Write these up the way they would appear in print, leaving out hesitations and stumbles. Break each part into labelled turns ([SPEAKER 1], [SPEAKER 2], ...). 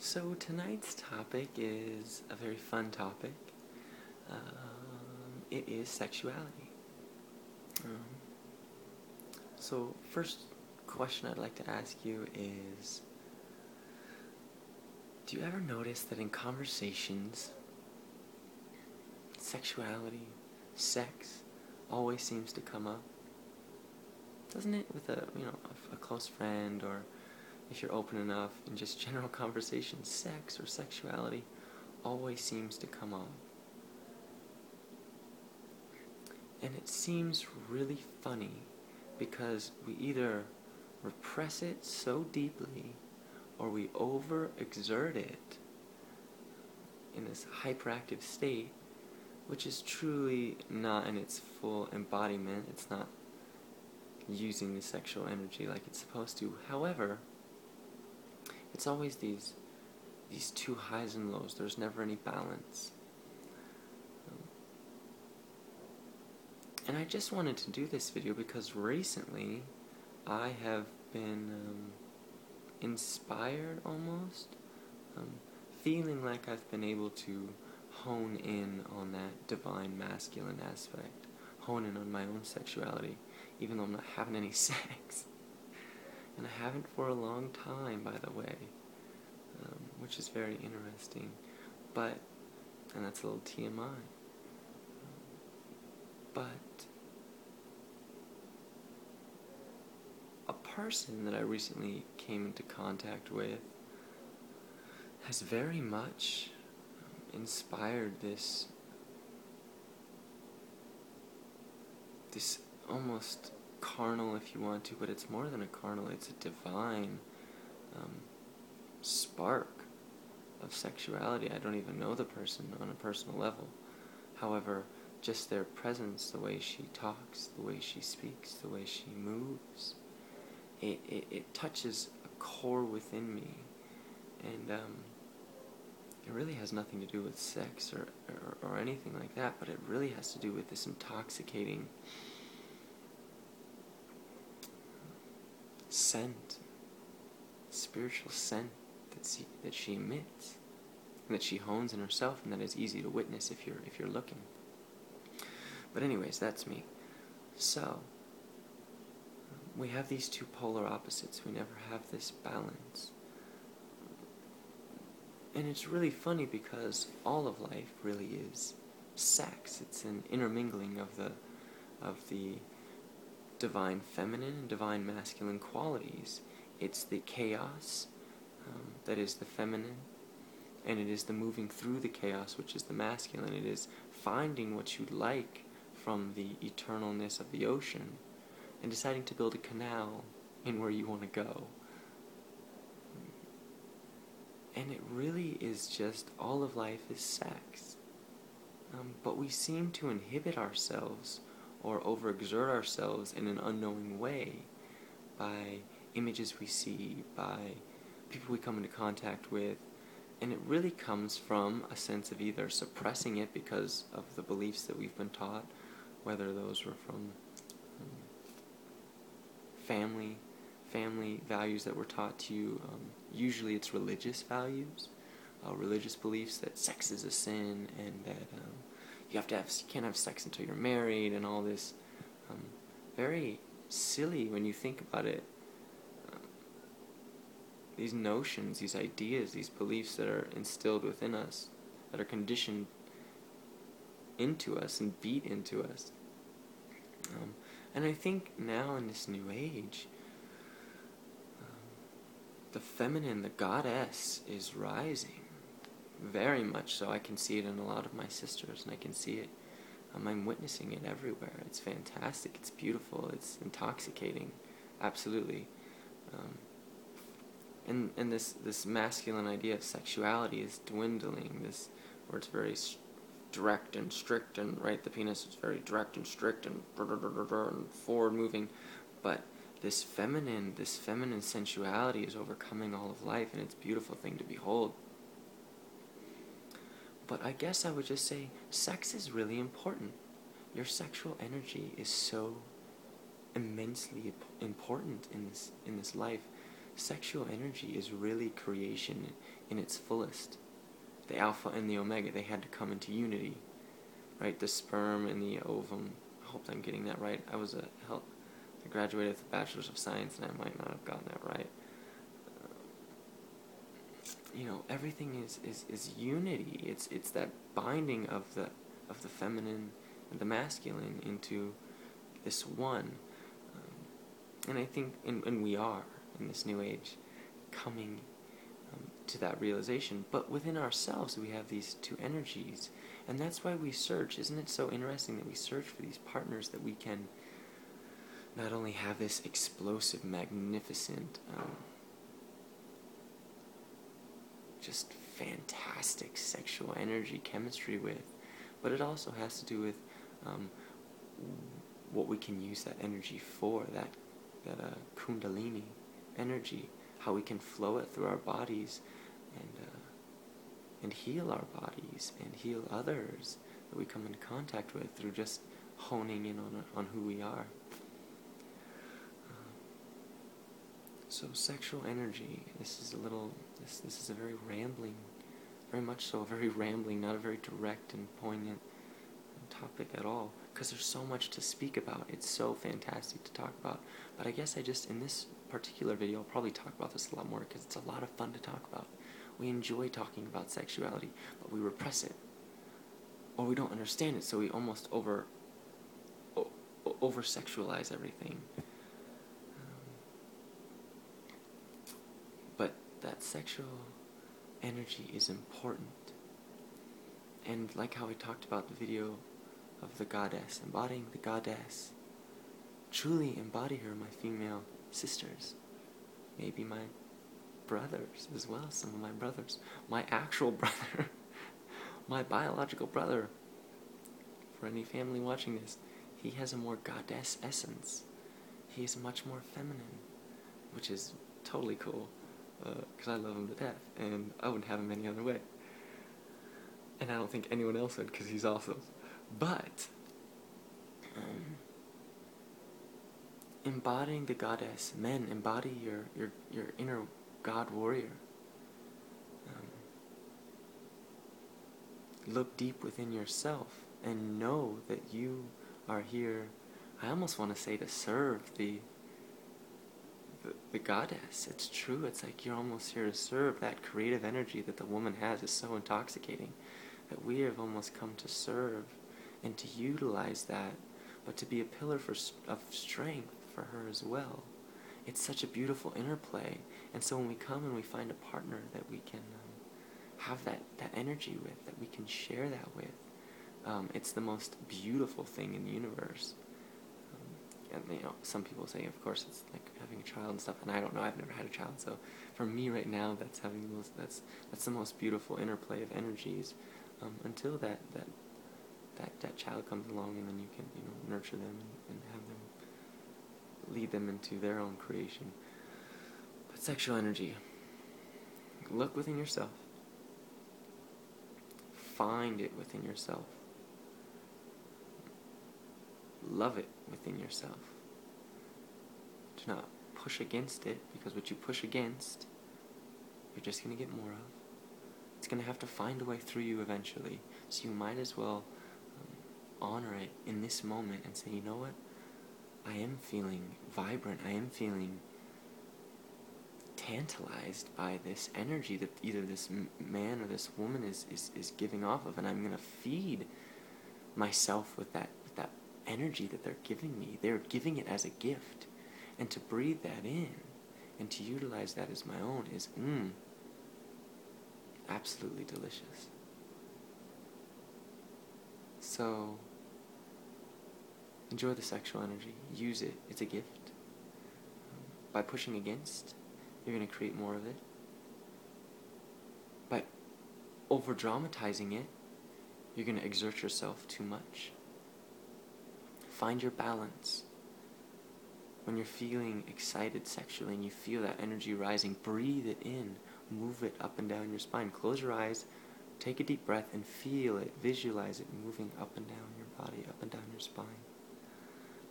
[SPEAKER 1] So tonight's topic is a very fun topic. It is sexuality. Um, so first question I'd like to ask you is, do you ever notice that in conversations, sexuality, sex, always seems to come up? Doesn't it with a close friend, or if you're open enough in just general conversation, sex or sexuality always seems to come up. And it seems really funny because we either repress it so deeply or we overexert it in this hyperactive state, which is truly not in its full embodiment. It's not using the sexual energy like it's supposed to. However, it's always these two highs and lows. There's never any balance. And I just wanted to do this video because recently I have been inspired almost, feeling like I've been able to hone in on that divine masculine aspect, hone in on my own sexuality, even though I'm not having any sex. And I haven't for a long time, by the way, which is very interesting. But, and that's a little TMI. But a person that I recently came into contact with has very much inspired this almost carnal, if you want to, but it's more than a carnal, it's a divine spark of sexuality. I don't even know the person on a personal level. However, just their presence, the way she talks, the way she speaks, the way she moves, it touches a core within me. And it really has nothing to do with sex or anything like that, but it really has to do with this intoxicating scent, spiritual scent that she emits, and that she hones in herself, and that is easy to witness if you're looking. But anyways, that's me. So we have these two polar opposites. We never have this balance. And it's really funny because all of life really is sex. It's an intermingling of the divine feminine and divine masculine qualities. It's the chaos that is the feminine, and it is the moving through the chaos, which is the masculine. It is finding what you like from the eternalness of the ocean and deciding to build a canal in where you want to go. And it really is just, all of life is sex. But we seem to inhibit ourselves or overexert ourselves in an unknowing way by images we see, by people we come into contact with, and it really comes from a sense of either suppressing it because of the beliefs that we've been taught, whether those were from family values that were taught to you. Usually it's religious values, religious beliefs that sex is a sin, and that you can't have sex until you're married, and all this very silly when you think about it. These notions, these ideas, these beliefs that are instilled within us, that are conditioned into us and beat into us. And I think now in this new age, the feminine, the goddess, is rising. Very much so. I can see it in a lot of my sisters, and I can see it. I'm witnessing it everywhere. It's fantastic. It's beautiful. It's intoxicating. Absolutely. And this masculine idea of sexuality is dwindling. This, where it's very direct and strict, and right, the penis is very direct and strict and forward moving, but this feminine sensuality is overcoming all of life, and it's a beautiful thing to behold. But I guess I would just say sex is really important. Your sexual energy is so immensely important in this life. sexual energy is really creation in its fullest. The alpha and the omega, they had to come into unity, right? The sperm and the ovum. I hope I'm getting that right. I graduated with a bachelor's of science, and I might not have gotten that right. Everything is unity. It's that binding of the feminine and the masculine into this one. And I think, and we are in this new age coming to that realization. But within ourselves, we have these two energies, and that's why we search. Isn't it so interesting that we search for these partners that we can not only have this explosive, magnificent, just fantastic sexual energy chemistry with, but it also has to do with what we can use that energy for, that kundalini energy, how we can flow it through our bodies and heal our bodies and heal others that we come into contact with through just honing in on who we are. So sexual energy, this is a very rambling, very much so a very rambling, not a very direct and poignant topic at all, because there's so much to speak about. It's so fantastic to talk about. But I guess in this particular video, I'll probably talk about this a lot more because it's a lot of fun to talk about. We enjoy talking about sexuality, but we repress it, or we don't understand it, so we almost over-sexualize everything. But that sexual energy is important. And like how I talked about the video of the goddess, embodying the goddess, truly embody her, my female sisters, maybe my brothers as well, some of my brothers, my actual brother, my biological brother. For any family watching this, he has a more goddess essence. He is much more feminine, which is totally cool, because I love him to death, and I wouldn't have him any other way. And I don't think anyone else would, because he's awesome. But embodying the goddess, men, embody your inner god warrior. Look deep within yourself and know that you are here. I almost want to say to serve the goddess. It's true. It's like you're almost here to serve. That creative energy that the woman has is so intoxicating that we have almost come to serve and to utilize that, but to be a pillar of strength for her as well. It's such a beautiful interplay. And so when we come and we find a partner that we can have that energy with, that we can share that with, it's the most beautiful thing in the universe. And some people say, of course, it's like having a child and stuff, and I don't know, I've never had a child, so for me right now, that's the most beautiful interplay of energies, until that child comes along, and then you can nurture them and have them, lead them into their own creation. But sexual energy, look within yourself, find it within yourself. Love it within yourself. Do not push against it, because what you push against, you're just going to get more of. It's going to have to find a way through you eventually. So you might as well honor it in this moment and say, you know what? I am feeling vibrant. I am feeling tantalized by this energy that either this man or this woman is giving off of, and I'm going to feed myself with that energy that they're giving me. They're giving it as a gift, and to breathe that in and to utilize that as my own is absolutely delicious. So enjoy the sexual energy, use it, it's a gift. By pushing against, you're going to create more of it. By over dramatizing it, you're going to exert yourself too much. Find your balance. When you're feeling excited sexually and you feel that energy rising, breathe it in. Move it up and down your spine. Close your eyes, take a deep breath, and feel it, visualize it moving up and down your body, up and down your spine.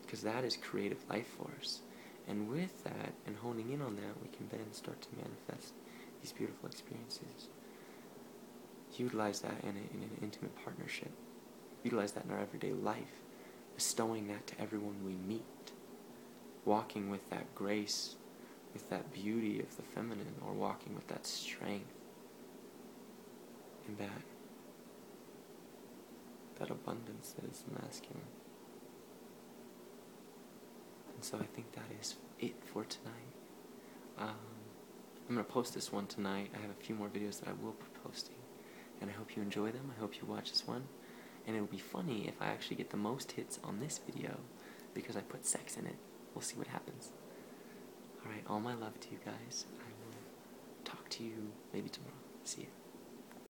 [SPEAKER 1] Because that is creative life force. And with that, and honing in on that, we can then start to manifest these beautiful experiences. Utilize that in an intimate partnership. Utilize that in our everyday life. Bestowing that to everyone we meet. Walking with that grace, with that beauty of the feminine, or walking with that strength and that abundance that is masculine. And so I think that is it for tonight. I'm going to post this one tonight. I have a few more videos that I will be posting, and I hope you enjoy them. I hope you watch this one, and it'll be funny if I actually get the most hits on this video because I put sex in it. We'll see what happens. Alright, all my love to you guys. I will talk to you maybe tomorrow. See ya.